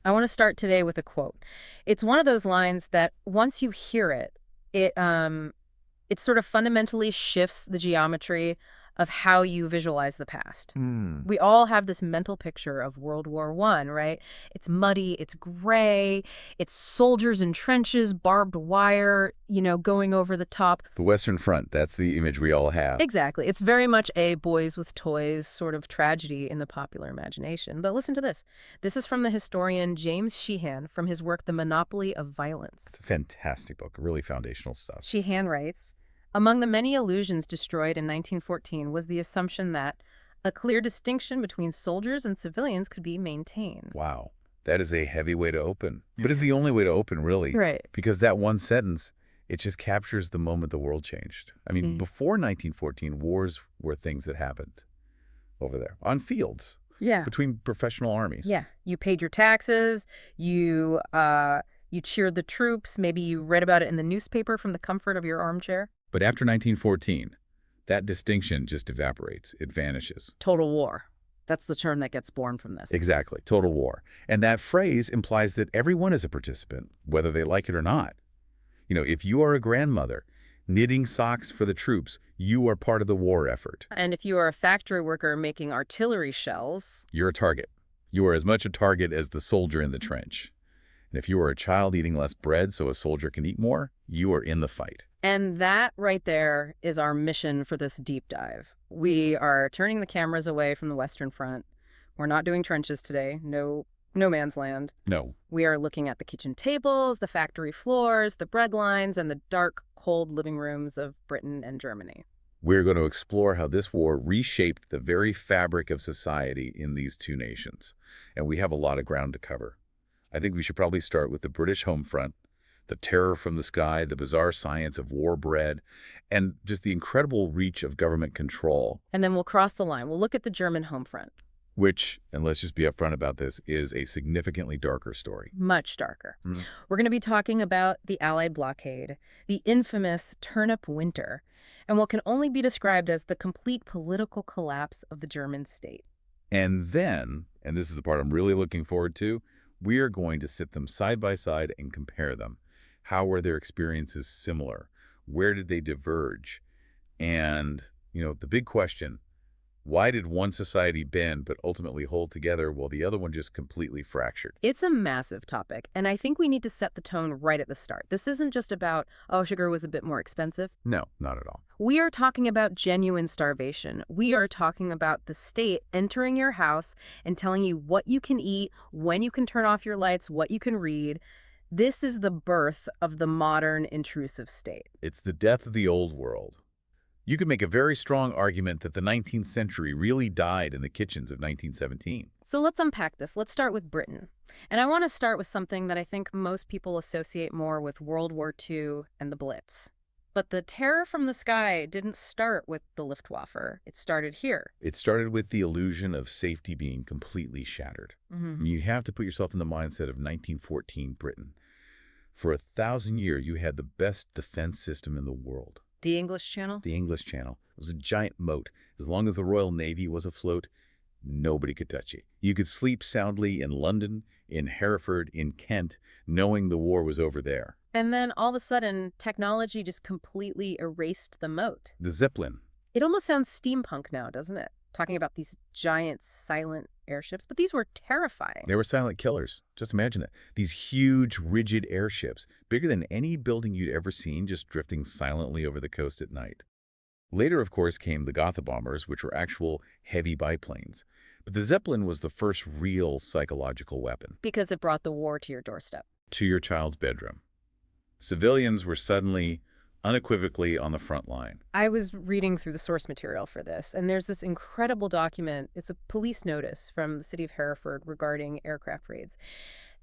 I want to start today with a quote. It's one of those lines that once you hear it, it sort of fundamentally shifts the geometry of how you visualize the past. Hmm. We all have this mental picture of World War I, right? It's muddy, it's gray, it's soldiers in trenches, barbed wire, going over the top. The Western Front, that's the image we all have. Exactly. It's very much a boys with toys sort of tragedy in the popular imagination. But listen to this. This is from the historian James Sheehan from his work The Monopoly of Violence. It's a fantastic book, really foundational stuff. Sheehan writes, among the many illusions destroyed in 1914 was the assumption that a clear distinction between soldiers and civilians could be maintained. Wow, that is a heavy way to open. But it's the only way to open, really. Right. Because that one sentence, it just captures the moment the world changed. I mean, before 1914, wars were things that happened over there on fields Yeah. between professional armies. Yeah. You paid your taxes, you cheered the troops, maybe you read about it in the newspaper from the comfort of your armchair. But after 1914, that distinction just evaporates. It vanishes. Total war. That's the term that gets born from this. Exactly. Total war. And that phrase implies that everyone is a participant, whether they like it or not. If you are a grandmother knitting socks for the troops, you are part of the war effort. And if you are a factory worker making artillery shells, You're a target. You are as much a target as the soldier in the trench. And if you are a child eating less bread so a soldier can eat more, you are in the fight. and that right there is our mission for this deep dive. We are turning the cameras away from the Western Front. We're not doing trenches today. No man's land. No. We are looking at the kitchen tables, the factory floors, the bread lines, and the dark, cold living rooms of Britain and Germany. We're going to explore how this war reshaped the very fabric of society in these two nations. And we have a lot of ground to cover. I think we should probably start with the British home front, the terror from the sky, the bizarre science of war bread, and just the incredible reach of government control, And then we'll cross the line. We'll look at the German home front. which, and let's just be upfront about this, is a significantly darker story. Much darker. Mm. We're going to be talking about the Allied blockade, the infamous Turnip Winter, and what can only be described as the complete political collapse of the German state. And then, and this is the part I'm really looking forward to, we are going to sit them side by side and compare them. How were their experiences similar? Where did they diverge? And, the big question, why did one society bend but ultimately hold together while the other one just completely fractured? It's a massive topic, and I think we need to set the tone right at the start. This isn't just about, oh, sugar was a bit more expensive. No, not at all. We are talking about genuine starvation. We are talking about the state entering your house and telling you what you can eat, when you can turn off your lights, what you can read. This is the birth of the modern intrusive state. It's the death of the old world. You could make a very strong argument that the 19th century really died in the kitchens of 1917. So let's unpack this. Let's start with Britain. And I want to start with something that I think most people associate more with World War II and the Blitz. But the terror from the sky didn't start with the Luftwaffe. It started here. It started with the illusion of safety being completely shattered. You have to put yourself in the mindset of 1914 Britain. For 1,000 years, you had the best defense system in the world. The English Channel? The English Channel. It was a giant moat. As long as the Royal Navy was afloat, nobody could touch you. You could sleep soundly in London, in Hereford, in Kent, knowing the war was over there. And then all of a sudden, technology just completely erased the moat. The Zeppelin. It almost sounds steampunk now, doesn't it? Talking about these giant, silent airships. But these were terrifying. They were silent killers. Just imagine it. These huge, rigid airships, bigger than any building you'd ever seen, just drifting silently over the coast at night. Later, of course, came the Gotha bombers, which were actual heavy biplanes. But the Zeppelin was the first real psychological weapon. Because it brought the war to your doorstep. To your child's bedroom. Civilians were suddenly, unequivocally on the front line. I was reading through the source material for this, and there's this incredible document. It's a police notice from the city of Hereford regarding aircraft raids.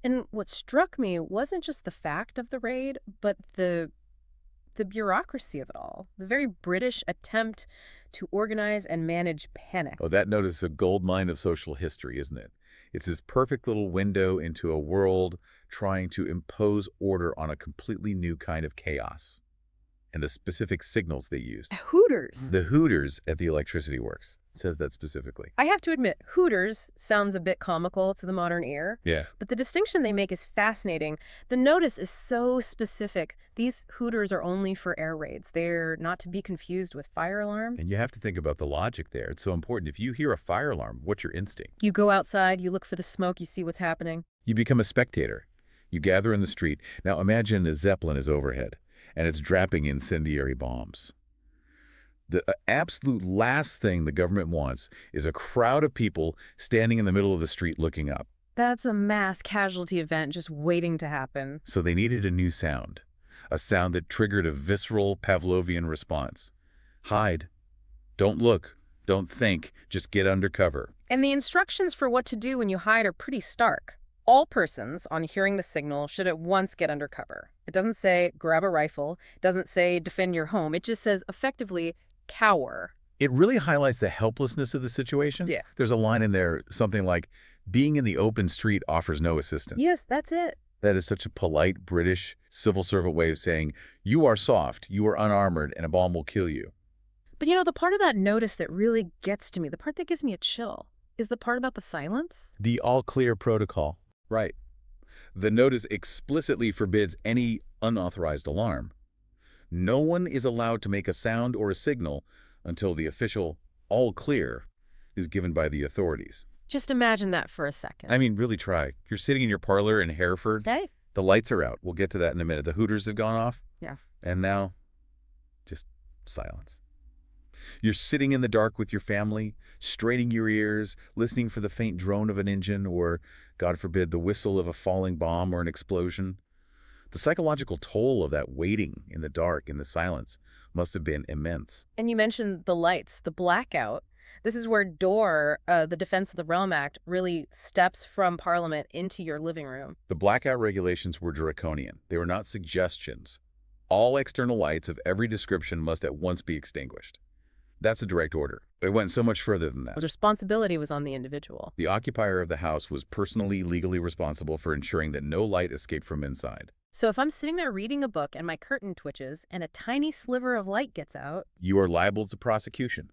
And what struck me wasn't just the fact of the raid, but the bureaucracy of it all. The very British attempt to organize and manage panic. Oh, that notice is a gold mine of social history, isn't it? It's this perfect little window into a world trying to impose order on a completely new kind of chaos. And the specific signals they used. Hooters. The Hooters at the electricity works. It says that specifically. I have to admit, Hooters sounds a bit comical to the modern ear, Yeah. but the distinction they make is fascinating. The notice is so specific. These Hooters are only for air raids. They're not to be confused with fire alarm. And you have to think about the logic there. It's so important. If you hear a fire alarm, what's your instinct? You go outside, you look for the smoke, you see what's happening. You become a spectator. You gather in the street. Now imagine a Zeppelin is overhead, and it's dropping incendiary bombs. The absolute last thing the government wants is a crowd of people standing in the middle of the street looking up. That's a mass casualty event just waiting to happen. So they needed a new sound, a sound that triggered a visceral Pavlovian response. Hide. Don't look. Don't think. Just get under cover. And the instructions for what to do when you hide are pretty stark. All persons, on hearing the signal, should at once get under cover. It doesn't say grab a rifle. It doesn't say defend your home. It just says effectively cower. It really highlights the helplessness of the situation. Yeah. There's a line in there, something like, being in the open street offers no assistance. Yes, that's it. That is such a polite British civil servant way of saying, you are soft, you are unarmored, and a bomb will kill you. But you know, the part of that notice that really gets to me, the part that gives me a chill, is the part about the silence. The all-clear protocol. Right. The notice explicitly forbids any unauthorized alarm. No one is allowed to make a sound or a signal until the official all clear is given by the authorities. Just imagine that for a second. I mean, really try. You're sitting in your parlor in Hereford. Okay. The lights are out. We'll get to that in a minute. The Hooters have gone off. Yeah. And now, just silence. You're sitting in the dark with your family, straining your ears, listening for the faint drone of an engine or, God forbid, the whistle of a falling bomb or an explosion. The psychological toll of that waiting in the dark, in the silence, must have been immense. And you mentioned the lights, the blackout. This is where DORE, the Defense of the Realm Act, really steps from Parliament into your living room. The blackout regulations were draconian. They were not suggestions. All external lights of every description must at once be extinguished. That's a direct order. It went so much further than that. The responsibility was on the individual. The occupier of the house was personally, legally responsible for ensuring that no light escaped from inside. So if I'm sitting there reading a book and my curtain twitches and a tiny sliver of light gets out, You are liable to prosecution.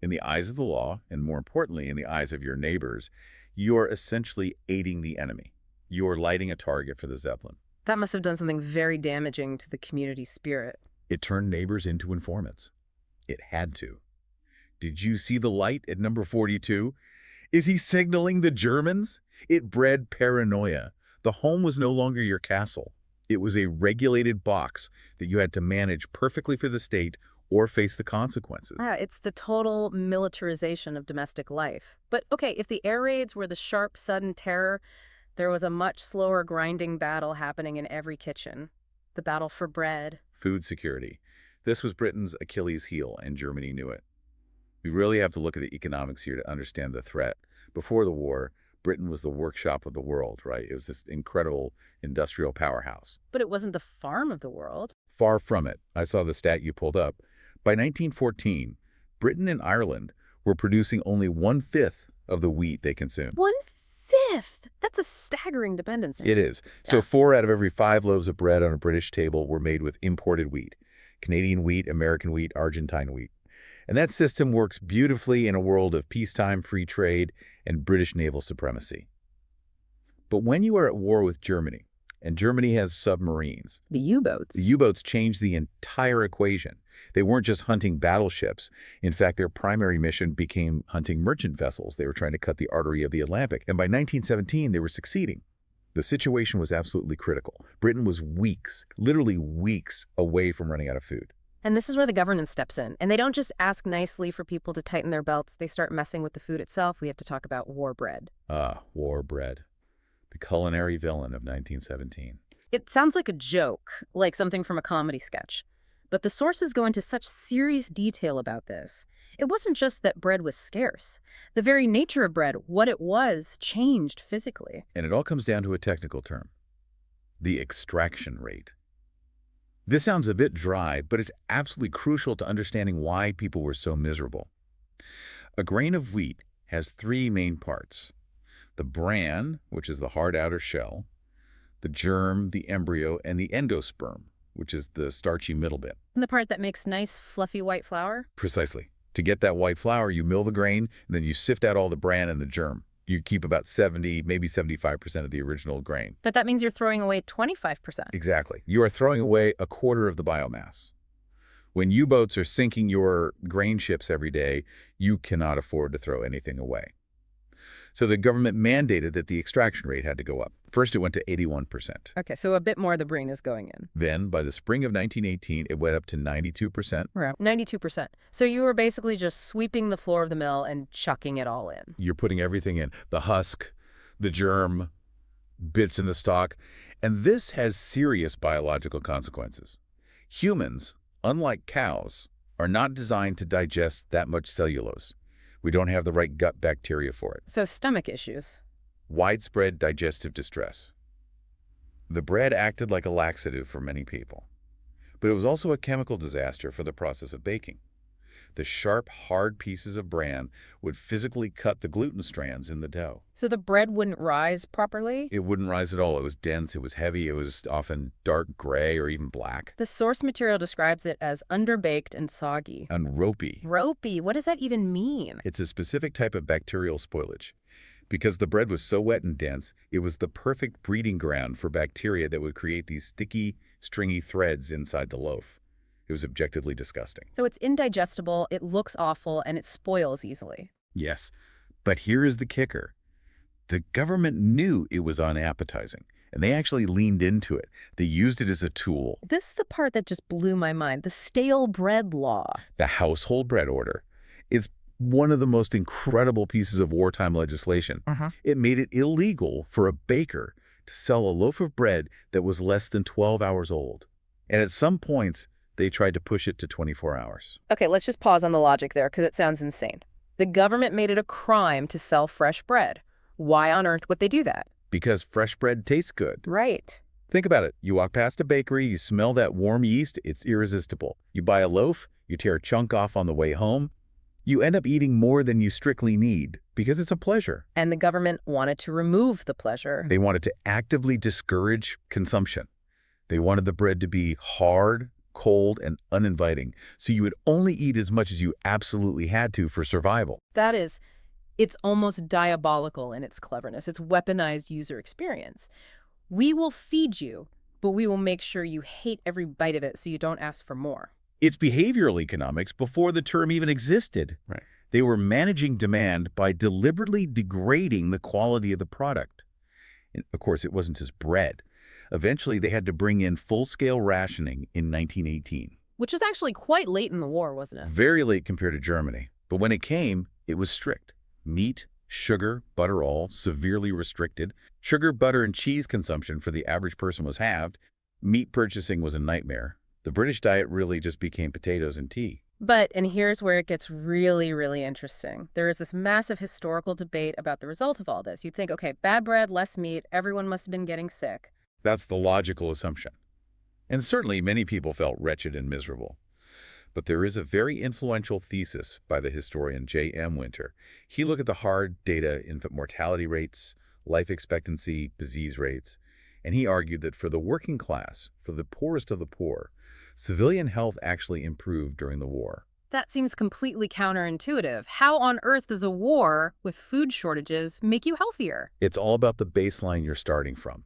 In the eyes of the law, and more importantly, in the eyes of your neighbors, you are essentially aiding the enemy. You are lighting a target for the Zeppelin. that must have done something very damaging to the community spirit. It turned neighbors into informants. It had to. Did you see the light at number 42? Is he signaling the Germans? It bred paranoia. The home was no longer your castle. It was a regulated box that you had to manage perfectly for the state or face the consequences. Yeah, it's the total militarization of domestic life. But okay, if the air raids were the sharp, sudden terror, there was a much slower grinding battle happening in every kitchen. The battle for bread. Food security. This was Britain's Achilles heel, and Germany knew it. We really have to look at the economics here to understand the threat. Before the war, Britain was the workshop of the world, right? It was this incredible industrial powerhouse. But it wasn't the farm of the world. Far from it. I saw the stat you pulled up. By 1914, Britain and Ireland were producing only 1/5 of the wheat they consumed. 1/5! That's a staggering dependency. It is. So Yeah. 4 out of every 5 loaves of bread on a British table were made with imported wheat. Canadian wheat, American wheat, Argentine wheat. And that system works beautifully in a world of peacetime free trade and British naval supremacy. But when you are at war with Germany, and Germany has submarines, The U-boats. the U-boats changed the entire equation. They weren't just hunting battleships. In fact, their primary mission became hunting merchant vessels. They were trying to cut the artery of the Atlantic. And by 1917, they were succeeding. The situation was absolutely critical. Britain was weeks, literally weeks, away from running out of food. And this is where the government steps in. And they don't just ask nicely for people to tighten their belts. They start messing with the food itself. We have to talk about war bread. War bread. The culinary villain of 1917. It sounds like a joke, like something from a comedy sketch. But the sources go into such serious detail about this. It wasn't just that bread was scarce. The very nature of bread, what it was, changed physically. And it all comes down to a technical term. The extraction rate. This sounds a bit dry, but it's absolutely crucial to understanding why people were so miserable. A grain of wheat has 3 main parts. The bran, which is the hard outer shell, the germ, the embryo, and the endosperm, which is the starchy middle bit. And the part that makes nice, fluffy white flour? Precisely. To get that white flour, you mill the grain, and then you sift out all the bran and the germ. You keep about 70, maybe 75% of the original grain. But that means you're throwing away 25%. Exactly. You are throwing away a quarter of the biomass. When U-boats are sinking your grain ships every day, you cannot afford to throw anything away. So the government mandated that the extraction rate had to go up. First, it went to 81%. Okay, so a bit more of the brain is going in. Then, by the spring of 1918, it went up to 92%. Right. 92%. So you were basically just sweeping the floor of the mill and chucking it all in. You're putting everything in, the husk, the germ, bits in the stalk, and this has serious biological consequences. Humans, unlike cows, are not designed to digest that much cellulose. We don't have the right gut bacteria for it. So stomach issues. Widespread digestive distress. The bread acted like a laxative for many people, but it was also a chemical disaster for the process of baking. The sharp, hard pieces of bran would physically cut the gluten strands in the dough. So the bread wouldn't rise properly? It wouldn't rise at all. It was dense, it was heavy, it was often dark gray or even black. The source material describes it as underbaked and soggy. And ropey. Ropey? What does that even mean? It's a specific type of bacterial spoilage. Because the bread was so wet and dense, it was the perfect breeding ground for bacteria that would create these sticky, stringy threads inside the loaf. It was objectively disgusting. So it's indigestible, it looks awful, and it spoils easily. Yes, but here is the kicker. The government knew it was unappetizing, and they actually leaned into it. They used it as a tool. This is the part that just blew my mind, the stale bread law. The household bread order. It's one of the most incredible pieces of wartime legislation. It made it illegal for a baker to sell a loaf of bread that was less than 12 hours old. And at some points, they tried to push it to 24 hours. Okay, let's just pause on the logic there because it sounds insane. The government made it a crime to sell fresh bread. Why on earth would they do that? Because fresh bread tastes good. Right. Think about it. You walk past a bakery, you smell that warm yeast, it's irresistible. You buy a loaf, you tear a chunk off on the way home. You end up eating more than you strictly need because it's a pleasure. And the government wanted to remove the pleasure. They wanted to actively discourage consumption. They wanted the bread to be hard, cold, and uninviting, so you would only eat as much as you absolutely had to for survival. That is, it's almost diabolical in its cleverness. It's weaponized user experience. We will feed you, but we will make sure you hate every bite of it so you don't ask for more. It's behavioral economics before the term even existed. Right. They were managing demand by deliberately degrading the quality of the product. And of course, it wasn't just bread. Eventually, they had to bring in full-scale rationing in 1918. Which was actually quite late in the war, wasn't it? Very late compared to Germany. But when it came, it was strict. Meat, sugar, butter all severely restricted. Sugar, butter, and cheese consumption for the average person was halved. Meat purchasing was a nightmare. The British diet really just became potatoes and tea. But, and here's where it gets really, really interesting. There is this massive historical debate about the result of all this. You'd think, okay, bad bread, less meat, everyone must have been getting sick. That's the logical assumption. And certainly many people felt wretched and miserable. But there is a very influential thesis by the historian J.M. Winter. He looked at the hard data, infant mortality rates, life expectancy, disease rates, and he argued that for the working class, for the poorest of the poor, civilian health actually improved during the war. That seems completely counterintuitive. How on earth does a war with food shortages make you healthier? It's all about the baseline you're starting from.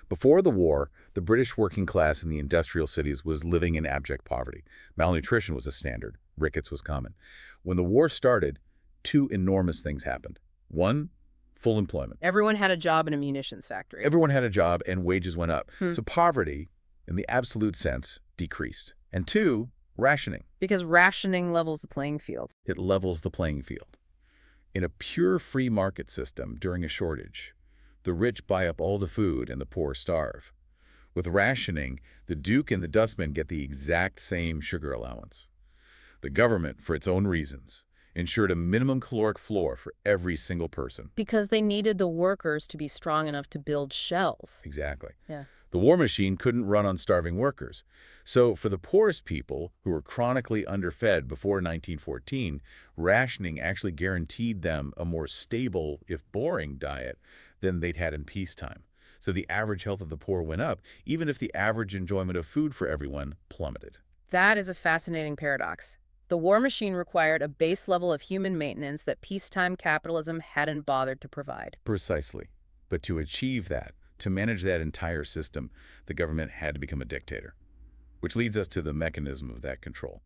Before the war, the British working class in the industrial cities was living in abject poverty. Malnutrition was a standard. Rickets was common. When the war started, two enormous things happened. One, full employment. Everyone had a job in a munitions factory. Everyone had a job and wages went up. So poverty, in the absolute sense, decreased. And two, rationing. Because rationing levels the playing field. It levels the playing field. In a pure free market system during a shortage, the rich buy up all the food and the poor starve. With rationing, the Duke and the Dustman get the exact same sugar allowance. The government, for its own reasons, ensured a minimum caloric floor for every single person. Because they needed the workers to be strong enough to build shells. Exactly. Yeah. The war machine couldn't run on starving workers. So for the poorest people who were chronically underfed before 1914, rationing actually guaranteed them a more stable, if boring, diet than they'd had in peacetime. So the average health of the poor went up, even if the average enjoyment of food for everyone plummeted. That is a fascinating paradox. The war machine required a base level of human maintenance that peacetime capitalism hadn't bothered to provide. Precisely. But to achieve that, to manage that entire system, the government had to become a dictator. Which leads us to the mechanism of that control.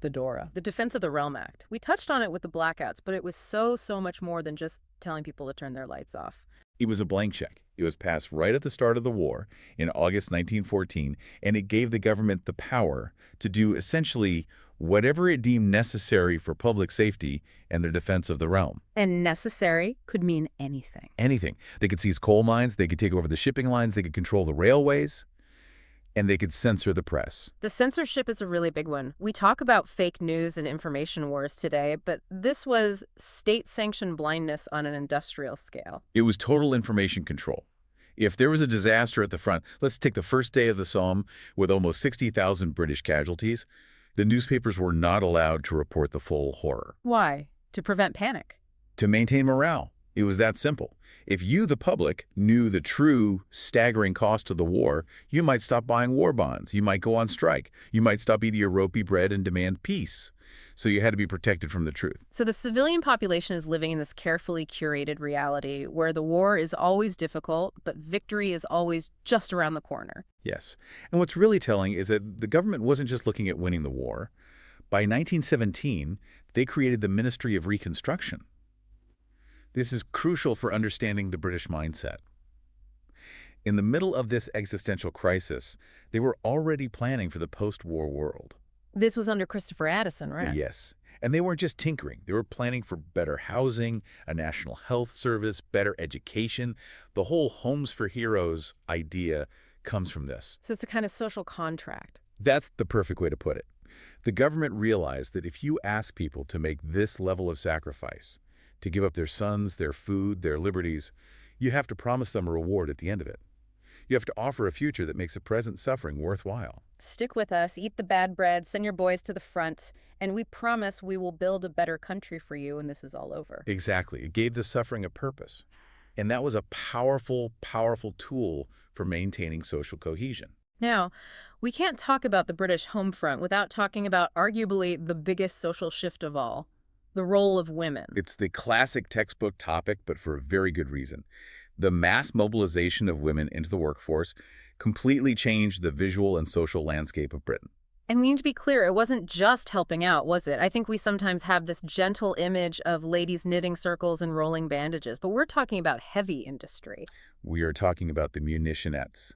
The DORA, the Defense of the Realm Act. We touched on it with the blackouts, but it was so much more than just telling people to turn their lights off. It was a blank check. It was passed right at the start of the war in August 1914, and it gave the government the power to do essentially whatever it deemed necessary for public safety and the defense of the realm. And necessary could mean anything. Anything. They could seize coal mines, they could take over the shipping lines, they could control the railways, and they could censor the press. The censorship is a really big one. We talk about fake news and information wars today, but this was state-sanctioned blindness on an industrial scale. It was total information control. If there was a disaster at the front, let's take the first day of the Somme with almost 60,000 British casualties, the newspapers were not allowed to report the full horror. Why? To prevent panic. To maintain morale. It was that simple. If you, the public, knew the true, staggering cost of the war, you might stop buying war bonds. You might go on strike. You might stop eating your ropey bread and demand peace. So you had to be protected from the truth. So the civilian population is living in this carefully curated reality where the war is always difficult, but victory is always just around the corner. Yes. And what's really telling is that the government wasn't just looking at winning the war. By 1917, they created the Ministry of Reconstruction. This is crucial for understanding the British mindset. In the middle of this existential crisis, they were already planning for the post-war world. This was under Christopher Addison, right? Yes. And they weren't just tinkering. They were planning for better housing, a national health service, better education. The whole Homes for Heroes idea comes from this. So it's a kind of social contract. That's the perfect way to put it. The government realized that if you ask people to make this level of sacrifice, to give up their sons, their food, their liberties, you have to promise them a reward at the end of it. You have to offer a future that makes the present suffering worthwhile. Stick with us, eat the bad bread, send your boys to the front, and we promise we will build a better country for you when this is all over. Exactly. It gave the suffering a purpose. And that was a powerful, powerful tool for maintaining social cohesion. Now, we can't talk about the British home front without talking about arguably the biggest social shift of all, the role of women. It's the classic textbook topic, but for a very good reason. The mass mobilization of women into the workforce completely changed the visual and social landscape of Britain. And we need to be clear, it wasn't just helping out, was it? I think we sometimes have this gentle image of ladies knitting circles and rolling bandages, but we're talking about heavy industry. We are talking about the munitionettes.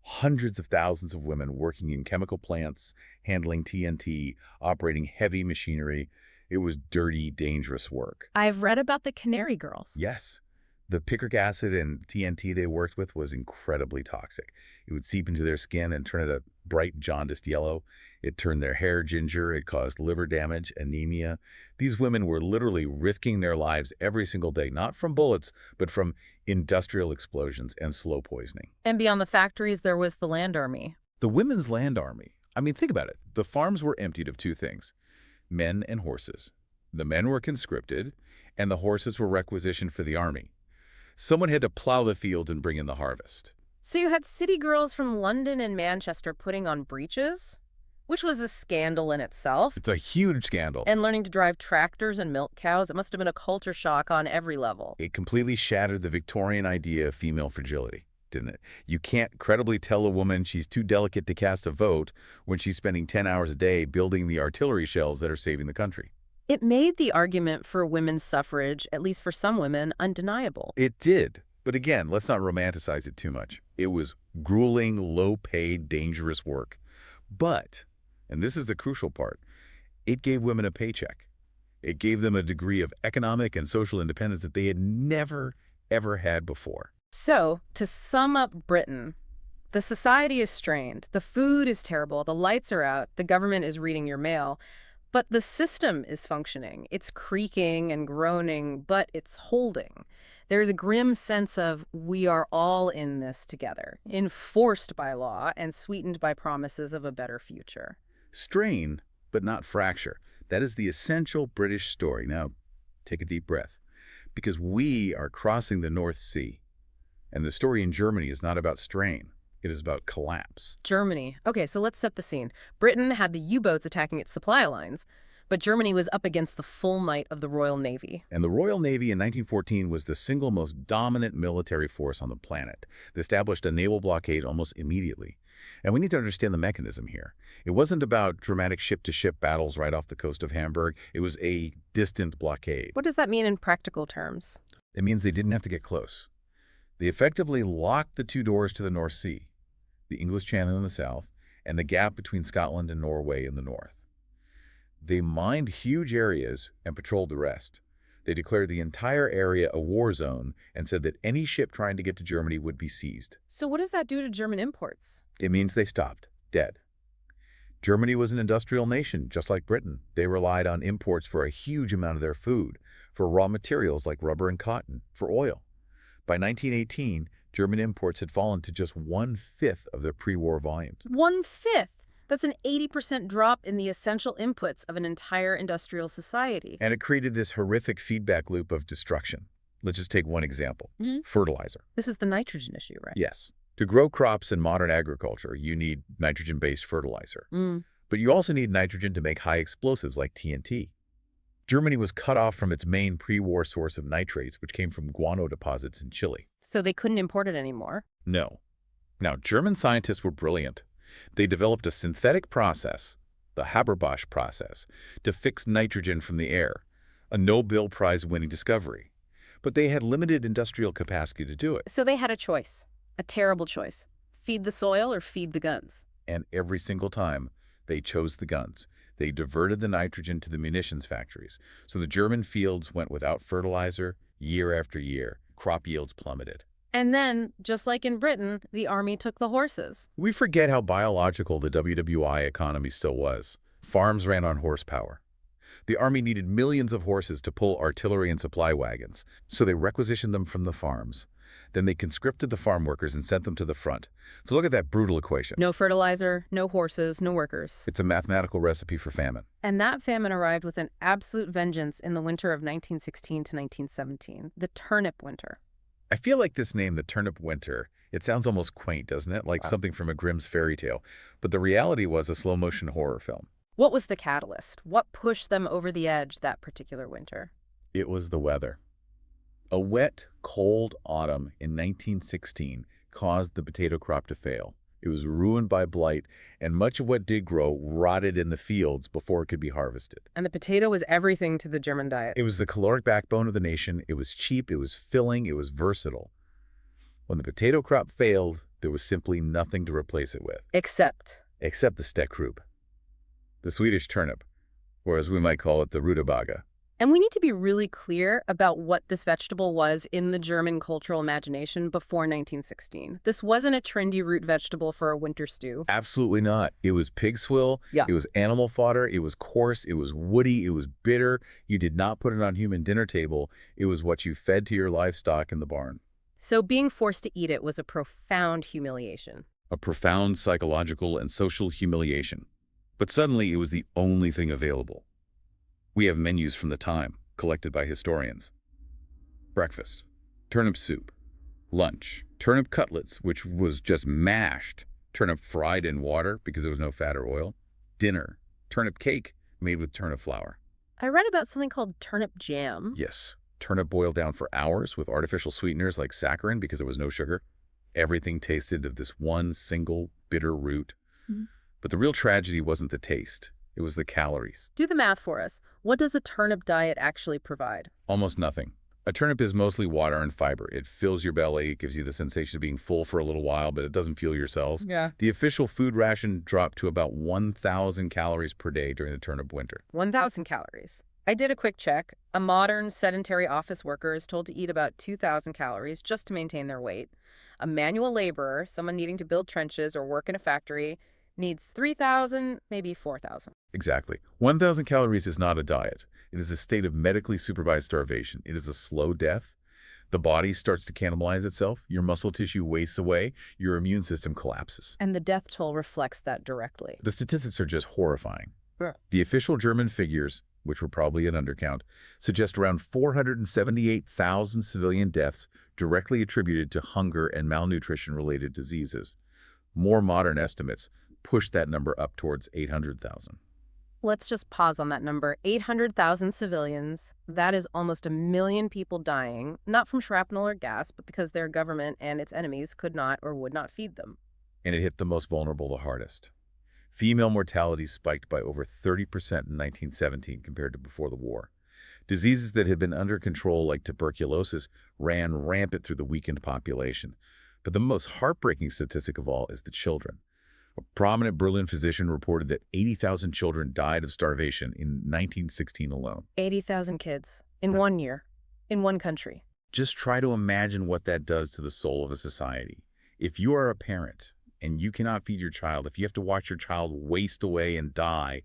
Hundreds of thousands of women working in chemical plants, handling TNT, operating heavy machinery. It was dirty, dangerous work. I've read about the Canary Girls. Yes. The picric acid and TNT they worked with was incredibly toxic. It would seep into their skin and turn it a bright jaundiced yellow. It turned their hair ginger. It caused liver damage, anemia. These women were literally risking their lives every single day, not from bullets, but from industrial explosions and slow poisoning. And beyond the factories, there was the land army. The Women's Land Army. I mean, think about it. The farms were emptied of two things: men and horses. The men were conscripted, and the horses were requisitioned for the army. Someone had to plow the fields and bring in the harvest. So you had city girls from London and Manchester putting on breeches, which was a scandal in itself, It's a huge scandal. and learning to drive tractors and milk cows. It must have been a culture shock on every level. It completely shattered the Victorian idea of female fragility, didn't it? You can't credibly tell a woman she's too delicate to cast a vote when she's spending 10 hours a day building the artillery shells that are saving the country. It made the argument for women's suffrage, at least for some women, undeniable. It did. But again, let's not romanticize it too much. It was grueling, low-paid, dangerous work. But, and this is the crucial part, it gave women a paycheck. It gave them a degree of economic and social independence that they had never, ever had before. So, to sum up Britain, the society is strained, the food is terrible, the lights are out, the government is reading your mail, but the system is functioning. It's creaking and groaning, but it's holding. There's a grim sense of we are all in this together, enforced by law and sweetened by promises of a better future. Strain, but not fracture. That is the essential British story. Now, take a deep breath. Because we are crossing the North Sea. And the story in Germany is not about strain. It is about collapse. Germany. Okay, so let's set the scene. Britain had the U-boats attacking its supply lines, But Germany was up against the full might of the Royal Navy. And the Royal Navy in 1914 was the single most dominant military force on the planet. They established a naval blockade almost immediately. And we need to understand the mechanism here. It wasn't about dramatic ship-to-ship battles right off the coast of Hamburg. It was a distant blockade. What does that mean in practical terms? It means they didn't have to get close. They effectively locked the two doors to the North Sea, the English Channel in the south, and the gap between Scotland and Norway in the north. They mined huge areas and patrolled the rest. They declared the entire area a war zone and said that any ship trying to get to Germany would be seized. So what does that do to German imports? It means they stopped, dead. Germany was an industrial nation, just like Britain. They relied on imports for a huge amount of their food, for raw materials like rubber and cotton, for oil. By 1918, German imports had fallen to just 1/5 of their pre-war volumes. 1/5? That's an 80% drop in the essential inputs of an entire industrial society. And it created this horrific feedback loop of destruction. Let's just take one example. Mhm. Fertilizer. This is the nitrogen issue, right? Yes. To grow crops in modern agriculture, you need nitrogen-based fertilizer. But you also need nitrogen to make high explosives like TNT. Germany was cut off from its main pre-war source of nitrates, which came from guano deposits in Chile. So they couldn't import it anymore. No. Now, German scientists were brilliant. They developed a synthetic process, the Haber-Bosch process, to fix nitrogen from the air, a Nobel Prize-winning discovery. But they had limited industrial capacity to do it. So they had a choice, a terrible choice. Feed the soil or feed the guns. And every single time, they chose the guns. They diverted the nitrogen to the munitions factories. So the German fields went without fertilizer year after year. Crop yields plummeted. And then, just like in Britain, the army took the horses. We forget how biological the WWI economy still was. Farms ran on horsepower. The army needed millions of horses to pull artillery and supply wagons, so they requisitioned them from the farms. Then they conscripted the farm workers and sent them to the front. So look at that brutal equation. No fertilizer, no horses, no workers. It's a mathematical recipe for famine. And that famine arrived with an absolute vengeance in the winter of 1916 to 1917, the turnip winter. I feel like this name, the Turnip Winter, it sounds almost quaint, doesn't it? Like something from a Grimm's fairy tale. But the reality was a slow-motion horror film. What was the catalyst? What pushed them over the edge that particular winter? It was the weather. A wet, cold autumn in 1916 caused the potato crop to fail. It was ruined by blight, and much of what did grow rotted in the fields before it could be harvested. And the potato was everything to the German diet. It was the caloric backbone of the nation. It was cheap, it was filling, it was versatile. When the potato crop failed, there was simply nothing to replace it with. Except the Stekrup, the Swedish turnip, or as we might call it, the rutabaga. And we need to be really clear about what this vegetable was in the German cultural imagination before 1916. This wasn't a trendy root vegetable for a winter stew. Absolutely not. It was pig swill. Yeah. It was animal fodder. It was coarse. It was woody. It was bitter. You did not put it on human dinner table. It was what you fed to your livestock in the barn. So being forced to eat it was a profound humiliation. A profound psychological and social humiliation. But suddenly it was the only thing available. We have menus from the time, collected by historians. Breakfast, turnip soup. Lunch, turnip cutlets, which was just mashed. Turnip fried in water because there was no fat or oil. Dinner, turnip cake made with turnip flour. I read about something called turnip jam. Yes, turnip boiled down for hours with artificial sweeteners like saccharin because there was no sugar. Everything tasted of this one single bitter root. But the real tragedy wasn't the taste. It was the calories. Do the math for us. What does a turnip diet actually provide? Almost nothing. A turnip is mostly water and fiber. It fills your belly, it gives you the sensation of being full for a little while, but it doesn't fuel your cells. Yeah. The official food ration dropped to about 1,000 calories per day during the turnip winter. 1,000 calories. I did a quick check. A modern sedentary office worker is told to eat about 2,000 calories just to maintain their weight. A manual laborer, someone needing to build trenches or work in a factory, needs 3,000, maybe 4,000. Exactly. 1,000 calories is not a diet. It is a state of medically supervised starvation. It is a slow death. The body starts to cannibalize itself. Your muscle tissue wastes away. Your immune system collapses. And the death toll reflects that directly. The statistics are just horrifying. Yeah. The official German figures, which were probably an undercount, suggest around 478,000 civilian deaths directly attributed to hunger and malnutrition-related diseases. More modern estimates push that number up towards 800,000. Let's just pause on that number. 800,000 civilians. That is almost 1 million people dying, not from shrapnel or gas, but because their government and its enemies could not or would not feed them. And it hit the most vulnerable the hardest. Female mortality spiked by over 30% in 1917 compared to before the war. Diseases that had been under control, like tuberculosis, ran rampant through the weakened population. But the most heartbreaking statistic of all is the children. A prominent Berlin physician reported that 80,000 children died of starvation in 1916 alone. 80,000 kids in 1 year, in one country. Just try to imagine what that does to the soul of a society. If you are a parent and you cannot feed your child, if you have to watch your child waste away and die,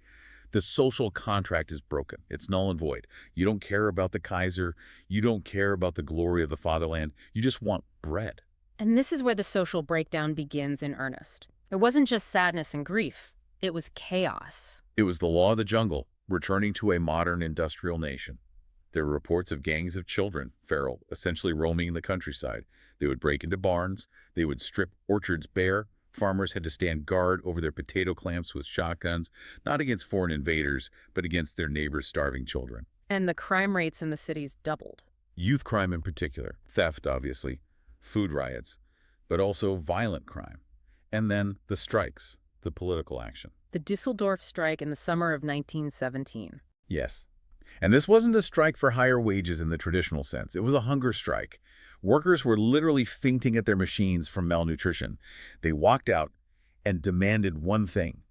the social contract is broken. It's null and void. You don't care about the Kaiser. You don't care about the glory of the fatherland. You just want bread. And this is where the social breakdown begins in earnest. It wasn't just sadness and grief. It was chaos. It was the law of the jungle, returning to a modern industrial nation. There were reports of gangs of children, feral, essentially roaming the countryside. They would break into barns. They would strip orchards bare. Farmers had to stand guard over their potato clamps with shotguns, not against foreign invaders, but against their neighbors' starving children. And the crime rates in the cities doubled. Youth crime in particular, theft, obviously, food riots, but also violent crime. And then the strikes, the political action. The Dusseldorf strike in the summer of 1917. Yes. And this wasn't a strike for higher wages in the traditional sense. It was a hunger strike. Workers were literally fainting at their machines from malnutrition. They walked out and demanded one thing: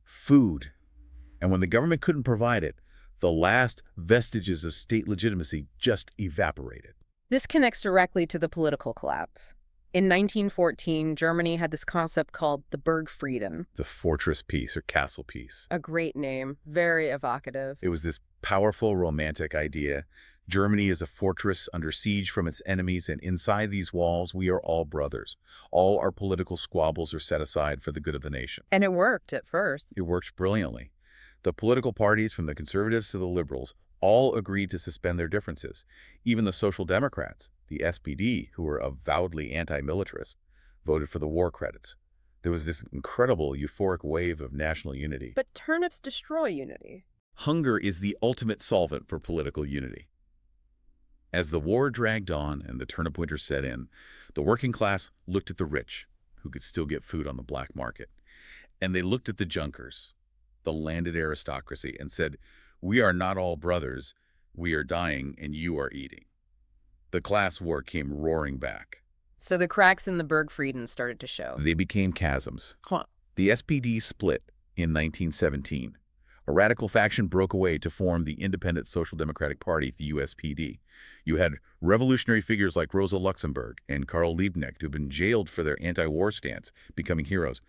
food. And when the government couldn't provide it, the last vestiges of state legitimacy just evaporated. This connects directly to the political collapse. In 1914, Germany had this concept called the Burgfrieden. The fortress peace or castle peace. A great name, very evocative. It was this powerful, romantic idea. Germany is a fortress under siege from its enemies, and inside these walls, we are all brothers. All our political squabbles are set aside for the good of the nation. And it worked at first. It worked brilliantly. The political parties, from the conservatives to the liberals, all agreed to suspend their differences. Even the Social Democrats, the SPD, who were avowedly anti-militarist, voted for the war credits. There was this incredible euphoric wave of national unity. But turnips destroy unity. Hunger is the ultimate solvent for political unity. As the war dragged on and the turnip winter set in, the working class looked at the rich, who could still get food on the black market. And they looked at the junkers, the landed aristocracy, and said, "We are not all brothers. We are dying and you are eating." The class war came roaring back. So the cracks in the Burgfrieden started to show. They became chasms. Huh. The SPD split in 1917. A radical faction broke away to form the Independent Social Democratic Party, the USPD. You had revolutionary figures like Rosa Luxemburg and Karl Liebknecht, who had been jailed for their anti-war stance, becoming heroes.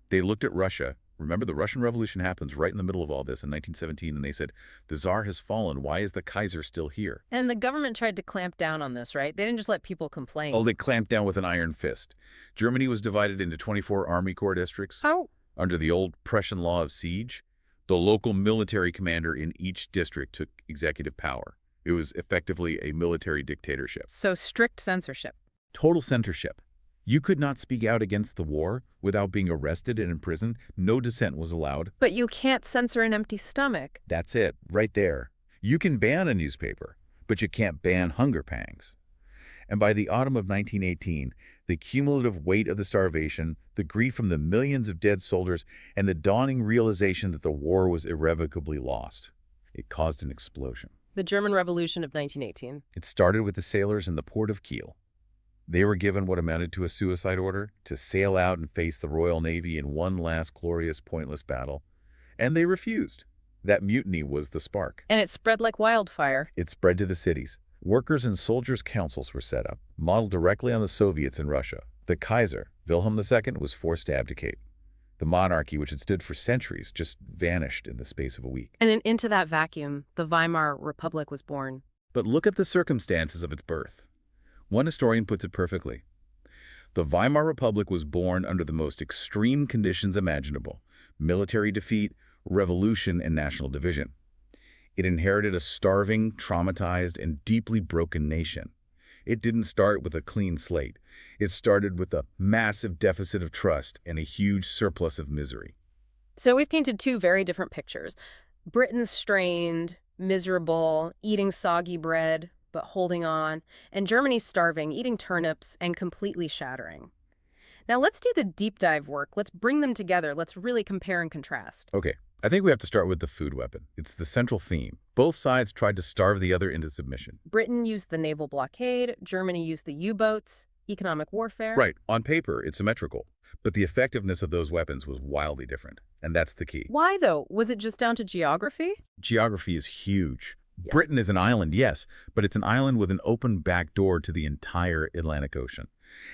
They looked at Russia. Remember, the Russian Revolution happens right in the middle of all this in 1917, and they said, the Tsar has fallen. Why is the Kaiser still here? And the government tried to clamp down on this, right? They didn't just let people complain. Oh, they clamped down with an iron fist. Germany was divided into 24 Army Corps districts. How? Under the old Prussian law of siege, the local military commander in each district took executive power. It was effectively a military dictatorship. So strict censorship. Total censorship. You could not speak out against the war without being arrested and imprisoned. No dissent was allowed. But you can't censor an empty stomach. That's it, right there. You can ban a newspaper, but you can't ban hunger pangs. And by the autumn of 1918, the cumulative weight of the starvation, the grief from the millions of dead soldiers, and the dawning realization that the war was irrevocably lost, it caused an explosion. The German Revolution of 1918. It started with the sailors in the port of Kiel. They were given what amounted to a suicide order to sail out and face the Royal Navy in one last glorious, pointless battle. And they refused. That mutiny was the spark. And it spread like wildfire. It spread to the cities. Workers' and soldiers' councils were set up, modeled directly on the Soviets in Russia. The Kaiser, Wilhelm II, was forced to abdicate. The monarchy, which had stood for centuries, just vanished in the space of a week. And then into that vacuum, the Weimar Republic was born. But look at the circumstances of its birth. One historian puts it perfectly. The Weimar Republic was born under the most extreme conditions imaginable: military defeat, revolution, and national division. It inherited a starving, traumatized, and deeply broken nation. It didn't start with a clean slate. It started with a massive deficit of trust and a huge surplus of misery. So we've painted two very different pictures. Britain's strained, miserable, eating soggy bread, but holding on, and Germany's starving, eating turnips, and completely shattering. Now let's do the deep dive work. Let's bring them together. Let's really compare and contrast. Okay, I think we have to start with the food weapon. It's the central theme. Both sides tried to starve the other into submission. Britain used the naval blockade, Germany used the U-boats, economic warfare. Right, on paper, it's symmetrical. But the effectiveness of those weapons was wildly different, and that's the key. Why, though? Was it just down to geography? Geography is huge. Yeah. Britain is an island, yes, but it's an island with an open back door to the entire Atlantic Ocean.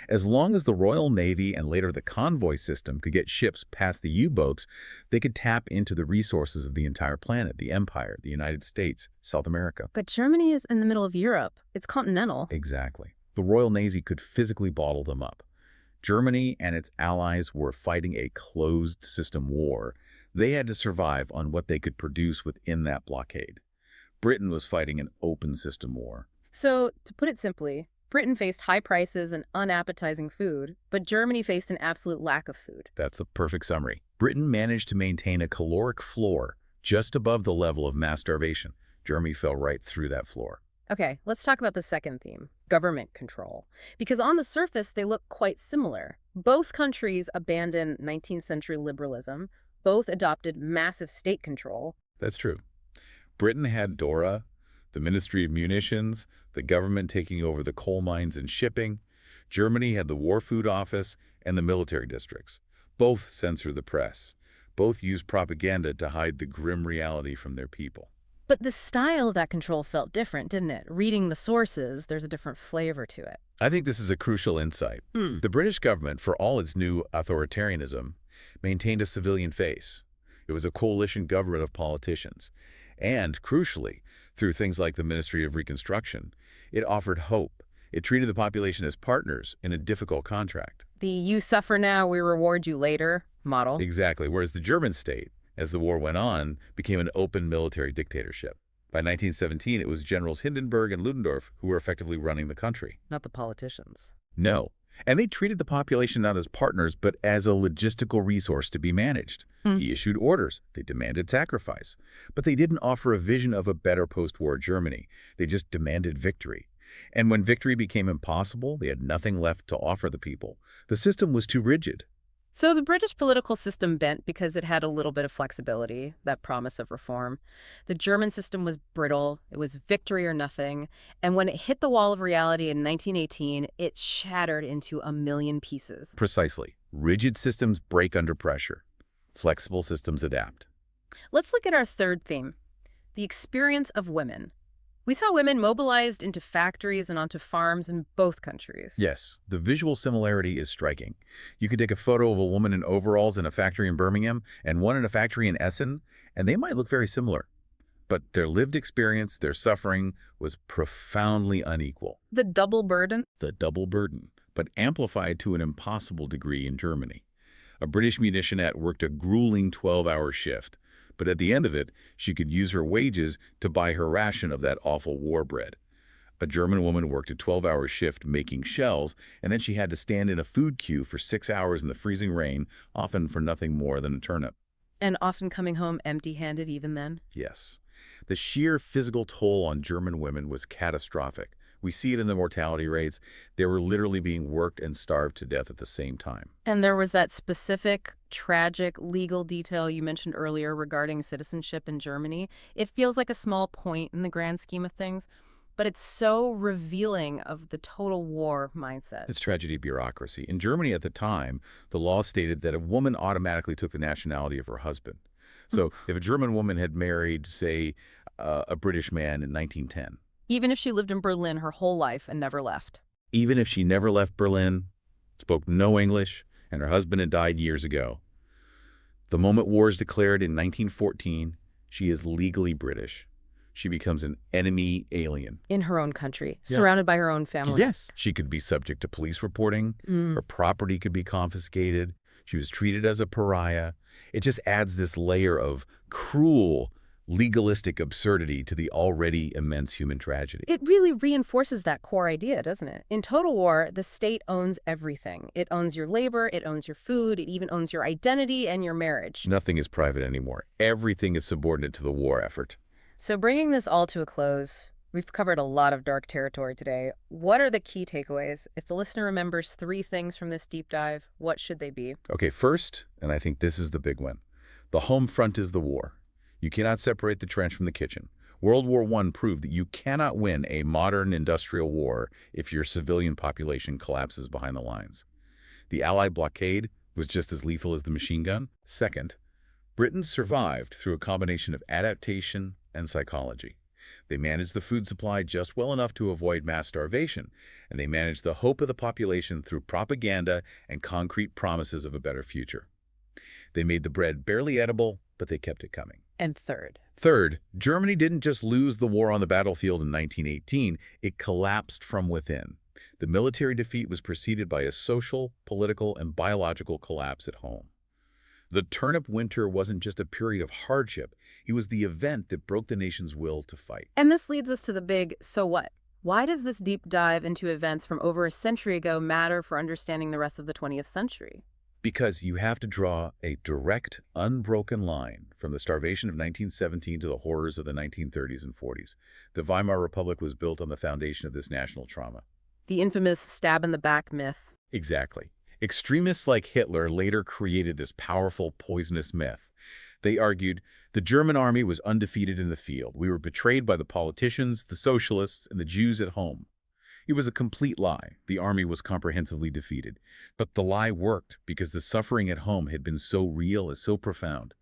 As long as the Royal Navy and later the convoy system could get ships past the U-boats, they could tap into the resources of the entire planet, the Empire, the United States, South America. But Germany is in the middle of Europe. It's continental. Exactly. The Royal Navy could physically bottle them up. Germany and its allies were fighting a closed-system war. They had to survive on what they could produce within that blockade. Britain was fighting an open-system war. So, to put it simply, Britain faced high prices and unappetizing food, but Germany faced an absolute lack of food. That's a perfect summary. Britain managed to maintain a caloric floor just above the level of mass starvation. Germany fell right through that floor. Okay, let's talk about the second theme, government control. Because on the surface, they look quite similar. Both countries abandoned 19th century liberalism. Both adopted massive state control. That's true. Britain had DORA, the Ministry of Munitions, the government taking over the coal mines and shipping. Germany had the War Food Office and the military districts. Both censored the press. Both used propaganda to hide the grim reality from their people. But the style of that control felt different, didn't it? Reading the sources, there's a different flavor to it. I think this is a crucial insight. The British government, for all its new authoritarianism, maintained a civilian face. It was a coalition government of politicians. And, crucially, through things like the Ministry of Reconstruction, it offered hope. It treated the population as partners in a difficult contract. The "you suffer now, we reward you later" model. Exactly, whereas the German state, as the war went on, became an open military dictatorship. By 1917, it was Generals Hindenburg and Ludendorff who were effectively running the country. Not the politicians. No. And they treated the population not as partners, but as a logistical resource to be managed. He issued orders. They demanded sacrifice. But they didn't offer a vision of a better post-war Germany. They just demanded victory. And when victory became impossible, they had nothing left to offer the people. The system was too rigid. So the British political system bent because it had a little bit of flexibility, that promise of reform. The German system was brittle, it was victory or nothing, and when it hit the wall of reality in 1918, it shattered into a million pieces. Precisely. Rigid systems break under pressure. Flexible systems adapt. Let's look at our third theme, the experience of women. We saw women mobilized into factories and onto farms in both countries. Yes, the visual similarity is striking. You could take a photo of a woman in overalls in a factory in Birmingham and one in a factory in Essen, and they might look very similar. But their lived experience, their suffering, was profoundly unequal. The double burden? The double burden, but amplified to an impossible degree in Germany. A British munitionette worked a grueling 12-hour shift, but at the end of it, she could use her wages to buy her ration of that awful war bread. A German woman worked a 12-hour shift making shells, and then she had to stand in a food queue for 6 hours in the freezing rain, often for nothing more than a turnip. And often coming home empty-handed even then? Yes. The sheer physical toll on German women was catastrophic. We see it in the mortality rates. They were literally being worked and starved to death at the same time. And there was that specific, tragic legal detail you mentioned earlier regarding citizenship in Germany. It feels like a small point in the grand scheme of things, but it's so revealing of the total war mindset. It's tragedy of bureaucracy. In Germany at the time, the law stated that a woman automatically took the nationality of her husband. So if a German woman had married, say, a British man in 1910, even if she lived in Berlin her whole life and never left. even if she never left Berlin, spoke no English, and her husband had died years ago, the moment war is declared in 1914, she is legally British. She becomes an enemy alien. In her own country, Yeah. surrounded by her own family. Yes. She could be subject to police reporting. Her property could be confiscated. She was treated as a pariah. It just adds this layer of cruel, legalistic absurdity to the already immense human tragedy. It really reinforces that core idea, doesn't it? In total war, the state owns everything. It owns your labor, it owns your food, it even owns your identity and your marriage. Nothing is private anymore. Everything is subordinate to the war effort. So bringing this all to a close, we've covered a lot of dark territory today. What are the key takeaways? If the listener remembers 3 things from this deep dive, what should they be? Okay, first, and I think this is the big one, the home front is the war. You cannot separate the trench from the kitchen. World War I proved that you cannot win a modern industrial war if your civilian population collapses behind the lines. The Allied blockade was just as lethal as the machine gun. Second, Britain survived through a combination of adaptation and psychology. They managed the food supply just well enough to avoid mass starvation, and they managed the hope of the population through propaganda and concrete promises of a better future. They made the bread barely edible, but they kept it coming. And Third, Germany didn't just lose the war on the battlefield in 1918, it collapsed from within. The military defeat was preceded by a social, political, and biological collapse at home. The turnip winter wasn't just a period of hardship, it was the event that broke the nation's will to fight. And this leads us to the big so what? Why does this deep dive into events from over a century ago matter for understanding the rest of the 20th century? Because you have to draw a direct, unbroken line from the starvation of 1917 to the horrors of the 1930s and 40s. The Weimar Republic was built on the foundation of this national trauma. The infamous stab-in-the-back myth. Exactly. Extremists like Hitler later created this powerful, poisonous myth. They argued the German army was undefeated in the field. We were betrayed by the politicians, the socialists, and the Jews at home. It was a complete lie. The army was comprehensively defeated. But the lie worked because the suffering at home had been so real and so profound.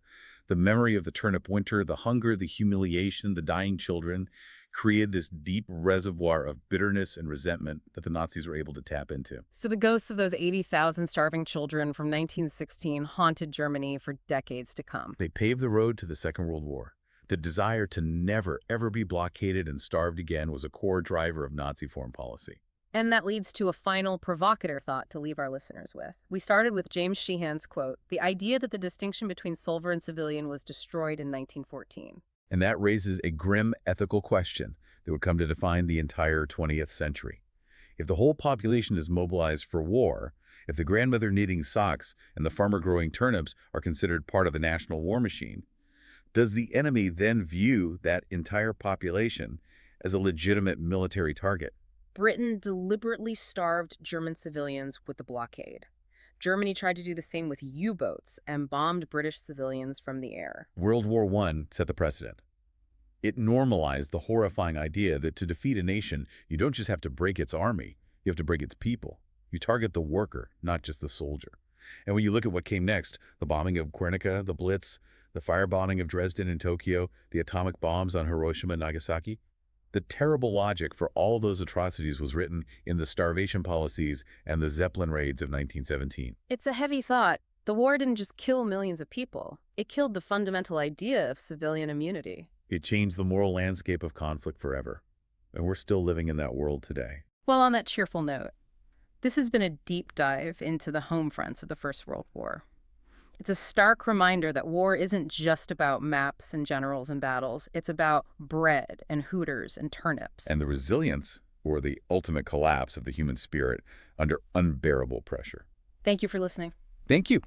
The memory of the turnip winter, the hunger, the humiliation, the dying children, created this deep reservoir of bitterness and resentment that the Nazis were able to tap into. So the ghosts of those 80,000 starving children from 1916 haunted Germany for decades to come. They paved the road to the Second World War. The desire to never, ever be blockaded and starved again was a core driver of Nazi foreign policy. And that leads to a final provocateur thought to leave our listeners with. We started with James Sheehan's quote, "The idea that the distinction between soldier and civilian was destroyed in 1914. And that raises a grim ethical question that would come to define the entire 20th century. If the whole population is mobilized for war, if the grandmother knitting socks and the farmer growing turnips are considered part of the national war machine, does the enemy then view that entire population as a legitimate military target? Britain deliberately starved German civilians with the blockade. Germany tried to do the same with U-boats and bombed British civilians from the air. World War I set the precedent. It normalized the horrifying idea that to defeat a nation, you don't just have to break its army, you have to break its people. You target the worker, not just the soldier. And when you look at what came next, the bombing of Guernica, the Blitz, the firebombing of Dresden and Tokyo, the atomic bombs on Hiroshima and Nagasaki, the terrible logic for all those atrocities was written in the starvation policies and the Zeppelin raids of 1917. It's a heavy thought. The war didn't just kill millions of people. It killed the fundamental idea of civilian immunity. It changed the moral landscape of conflict forever. And we're still living in that world today. Well, on that cheerful note, this has been a deep dive into the home fronts of the First World War. It's a stark reminder that war isn't just about maps and generals and battles. It's about bread and Hooters and turnips. And the resilience, or the ultimate collapse of the human spirit under unbearable pressure. Thank you for listening. Thank you.